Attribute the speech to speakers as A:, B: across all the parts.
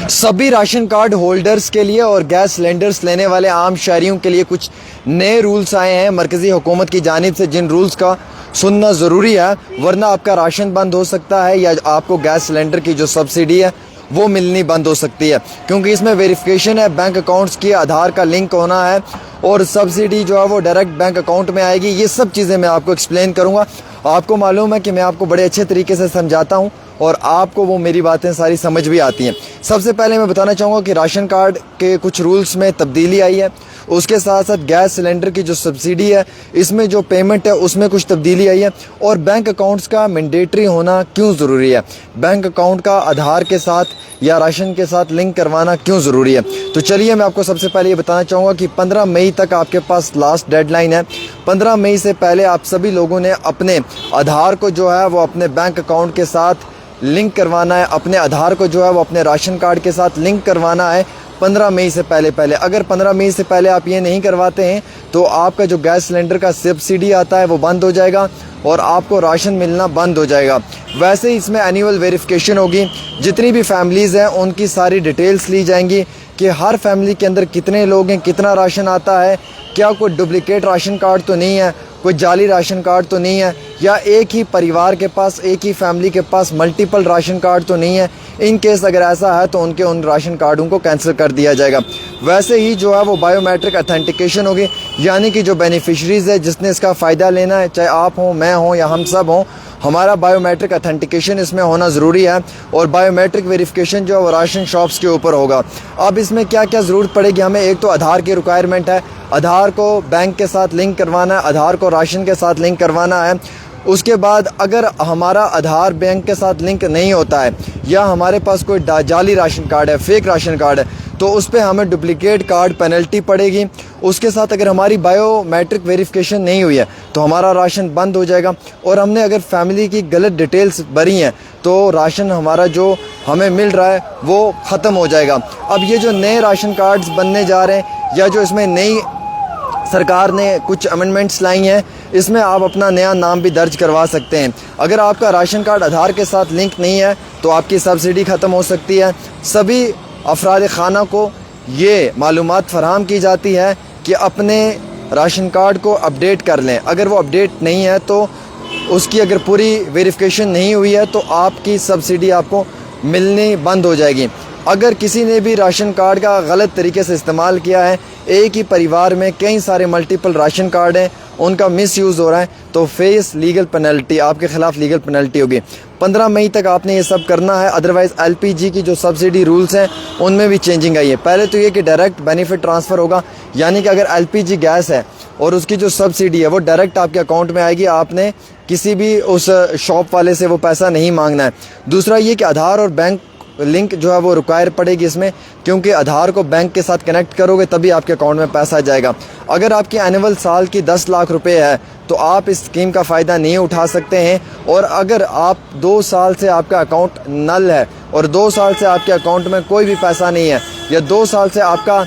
A: सभी ration card holders के लिए और गैस सिलेंडर्स लेने वाले आम शहरियों के लिए कुछ नए रूल्स आए हैं मरकज़ी हुकूमत की जानिब से, जिन रूल्स का सुनना ज़रूरी है, वरना आपका राशन बंद हो सकता है या आपको गैस सिलेंडर की जो सब्सिडी है वो मिलनी बंद हो सकती है। क्योंकि इसमें वेरिफिकेशन है, बैंक अकाउंट्स की आधार का लिंक होना है और सब्सिडी जो है वो डायरेक्ट बैंक अकाउंट में आएगी। ये सब चीज़ें मैं आपको एक्सप्लेन करूँगा। आपको मालूम है कि मैं आपको बड़े अच्छे तरीके से समझाता हूँ और आपको वो मेरी बातें सारी समझ भी आती हैं। सबसे पहले मैं बताना चाहूँगा कि राशन कार्ड के कुछ रूल्स में तब्दीली आई है, उसके साथ साथ गैस सिलेंडर की जो सब्सिडी है इसमें जो पेमेंट है उसमें कुछ तब्दीली आई है, और बैंक अकाउंट्स का मैंडेटरी होना क्यों ज़रूरी है, बैंक अकाउंट का आधार के साथ या राशन के साथ लिंक करवाना क्यों ज़रूरी है। तो चलिए मैं आपको सबसे पहले ये बताना चाहूँगा कि 15 मई तक आपके पास लास्ट डेडलाइन है। 15 मई से पहले आप सभी लोगों ने अपने आधार को जो है वो अपने बैंक अकाउंट के साथ लिंक करवाना है, अपने आधार को जो है वो अपने राशन कार्ड के साथ लिंक करवाना है 15 मई से पहले। अगर 15 मई से पहले आप ये नहीं करवाते हैं तो आपका जो गैस सिलेंडर का सब्सिडी आता है वो बंद हो जाएगा और आपको राशन मिलना बंद हो जाएगा। वैसे ही इसमें एनुअल वेरिफिकेशन होगी, जितनी भी फैमिलीज़ हैं उनकी सारी डिटेल्स ली जाएंगी कि हर फैमिली के अंदर कितने लोग हैं, कितना राशन आता है, क्या कोई डुप्लिकेट राशन कार्ड तो नहीं है, कोई जाली राशन कार्ड तो नहीं है, या एक ही परिवार के पास, एक ही फैमिली के पास मल्टीपल राशन कार्ड तो नहीं है। इन केस अगर ऐसा है तो उनके उन राशन कार्डों को कैंसिल कर दिया जाएगा। वैसे ही जो है वो बायोमेट्रिक अथेंटिकेशन होगी, यानी कि जो बेनिफिशरीज़ है जिसने इसका फ़ायदा लेना है, चाहे आप हों, मैं हों या हम सब हों, हमारा बायोमेट्रिक अथेंटिकेशन इसमें होना ज़रूरी है। और बायोमेट्रिक वेरिफिकेशन जो है वो राशन शॉप्स के ऊपर होगा। अब इसमें क्या क्या ज़रूरत पड़ेगी हमें, एक तो आधार की रिक्वायरमेंट है, आधार को बैंक के साथ लिंक करवाना है, आधार को राशन के साथ लिंक करवाना है। उसके बाद अगर हमारा आधार बैंक के साथ लिंक नहीं होता है या हमारे पास कोई जाली राशन कार्ड है, फेक राशन कार्ड है, तो उस पर हमें डुप्लिकेट कार्ड पेनल्टी पड़ेगी। उसके साथ अगर हमारी बायोमेट्रिक वेरिफिकेशन नहीं हुई है तो हमारा राशन बंद हो जाएगा। और हमने अगर फैमिली की गलत डिटेल्स भरी हैं तो राशन हमारा जो हमें मिल रहा है वो ख़त्म हो जाएगा। अब ये जो नए राशन कार्ड्स बनने जा रहे हैं या जो इसमें नई सरकार ने कुछ अमेंडमेंट्स लाई हैं, इसमें आप अपना नया नाम भी दर्ज करवा सकते हैं। अगर आपका राशन कार्ड आधार के साथ लिंक नहीं है तो आपकी सब्सिडी ख़त्म हो सकती है। सभी अफराद खाना को ये मालूमात फराहम की जाती है कि अपने राशन कार्ड को अपडेट कर लें। अगर वो अपडेट नहीं है तो उसकी अगर पूरी वेरिफिकेशन नहीं हुई है तो आपकी सब्सिडी आपको मिलनी बंद हो जाएगी। अगर किसी ने भी राशन कार्ड का गलत तरीके से इस्तेमाल किया है, एक ही परिवार में कई सारे मल्टीपल राशन कार्ड हैं, उनका मिसयूज़ हो रहा है, तो फेस लीगल पेनल्टी, आपके ख़िलाफ़ लीगल पेनल्टी होगी। 15 मई तक आपने ये सब करना है। अदरवाइज़ एलपीजी की जो सब्सिडी रूल्स हैं उनमें भी चेंजिंग आई है। पहले तो ये कि डायरेक्ट बेनिफिट ट्रांसफ़र होगा, यानी कि अगर एलपीजी गैस है और उसकी जो सब्सिडी है वो डायरेक्ट आपके अकाउंट में आएगी, आपने किसी भी उस शॉप वाले से वो पैसा नहीं मांगना है। दूसरा ये कि आधार और बैंक लिंक जो है वो रिक्वायर पड़ेगी इसमें, क्योंकि आधार को बैंक के साथ कनेक्ट करोगे तभी आपके अकाउंट में पैसा जाएगा। अगर आपकी एनुअल साल की 10 लाख रुपए है तो आप इस स्कीम का फ़ायदा नहीं उठा सकते हैं। और अगर आप 2 साल से आपका अकाउंट नल है और 2 साल से आपके अकाउंट में कोई भी पैसा नहीं है, या 2 साल से आपका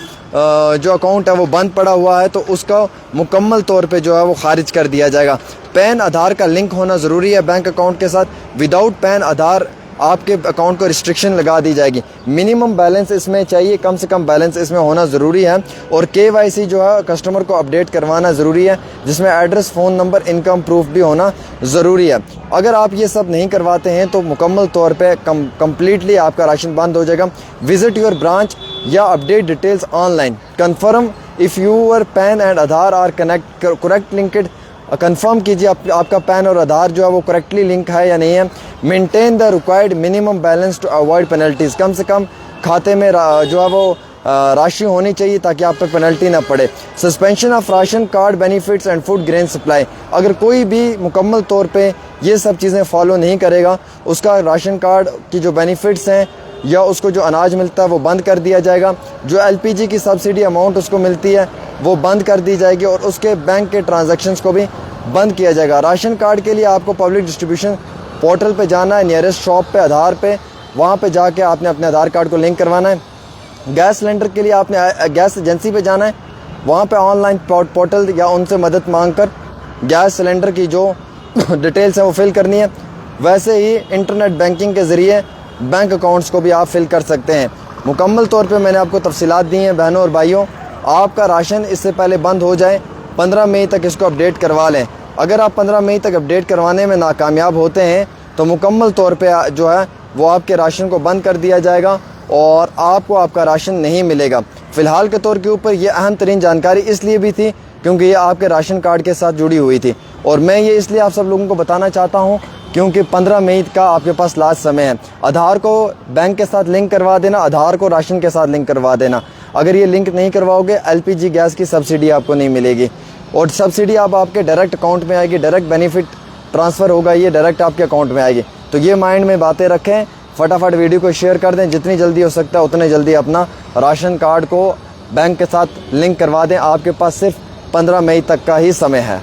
A: जो अकाउंट है वो बंद पड़ा हुआ है, तो उसका मुकम्मल तौर पे जो है वो खारिज कर दिया जाएगा। पैन आधार का लिंक होना ज़रूरी है बैंक अकाउंट के साथ। विदाउट पैन आधार आपके अकाउंट को रिस्ट्रिक्शन लगा दी जाएगी। मिनिमम बैलेंस इसमें चाहिए, कम से कम बैलेंस इसमें होना ज़रूरी है। और केवाईसी जो है कस्टमर को अपडेट करवाना ज़रूरी है, जिसमें address, phone number, income proof भी होना ज़रूरी है। अगर आप ये सब नहीं करवाते हैं तो मुकम्मल तौर पे कम्प्लीटली आपका राशन बंद हो जाएगा। विज़िट योर ब्रांच या update details online. Confirm if your PAN and Aadhaar are correct linked. Confirm कीजिए आपका पैन और आधार जो है वो करेक्टली लिंक है या नहीं है। Maintain the required minimum balance to avoid penalties. कम से कम खाते में जो है वो राशि होनी चाहिए ताकि आप पे पेनल्टी ना पड़े। Suspension of ration card benefits and food grain supply. अगर कोई भी मुकम्मल तौर पे ये सब चीज़ें फॉलो नहीं करेगा, उसका राशन कार्ड की जो बेनिफिट्स हैं या उसको जो अनाज मिलता है वो बंद कर दिया जाएगा। जो एलपीजी की सब्सिडी अमाउंट उसको मिलती है वो बंद कर दी जाएगी और उसके बैंक के ट्रांजैक्शंस को भी बंद किया जाएगा। राशन कार्ड के लिए आपको पब्लिक डिस्ट्रीब्यूशन पोर्टल पे जाना है, नियरेस्ट शॉप पे आधार पे, वहाँ पे जाके आपने अपने आधार कार्ड को लिंक करवाना है। गैस सिलेंडर के लिए आपने गैस एजेंसी पे जाना है, वहाँ पे ऑनलाइन पोर्टल या उनसे मदद मांग कर गैस सिलेंडर की जो डिटेल्स हैं वो फिल करनी है। वैसे ही इंटरनेट बैंकिंग के ज़रिए बैंक अकाउंट्स को भी आप फिल कर सकते हैं। मुकम्मल तौर पे मैंने आपको तफसीलात दी हैं बहनों और भाइयों। आपका राशन इससे पहले बंद हो जाए 15 मई तक इसको अपडेट करवा लें। अगर आप 15 मई तक अपडेट करवाने में नाकामयाब होते हैं तो मुकम्मल तौर पे जो है वो आपके राशन को बंद कर दिया जाएगा और आपको आपका राशन नहीं मिलेगा। फ़िलहाल के तौर के ऊपर ये अहम तरीन जानकारी इसलिए भी थी क्योंकि ये आपके राशन कार्ड के साथ जुड़ी हुई थी और मैं ये इसलिए आप सब लोगों को बताना चाहता हूँ क्योंकि 15 मई का आपके पास लास्ट समय है। आधार को बैंक के साथ लिंक करवा देना, आधार को राशन के साथ लिंक करवा देना। अगर ये लिंक नहीं करवाओगे LPG गैस की सब्सिडी आपको नहीं मिलेगी और सब्सिडी अब आपके डायरेक्ट अकाउंट में आएगी, डायरेक्ट बेनिफिट ट्रांसफ़र होगा, ये डायरेक्ट आपके अकाउंट में आएगी। तो ये माइंड में बातें रखें, फटाफट वीडियो को शेयर कर दें, जितनी जल्दी हो सकता है उतने जल्दी अपना राशन कार्ड को बैंक के साथ लिंक करवा दें। आपके पास सिर्फ 15 मई तक का ही समय है।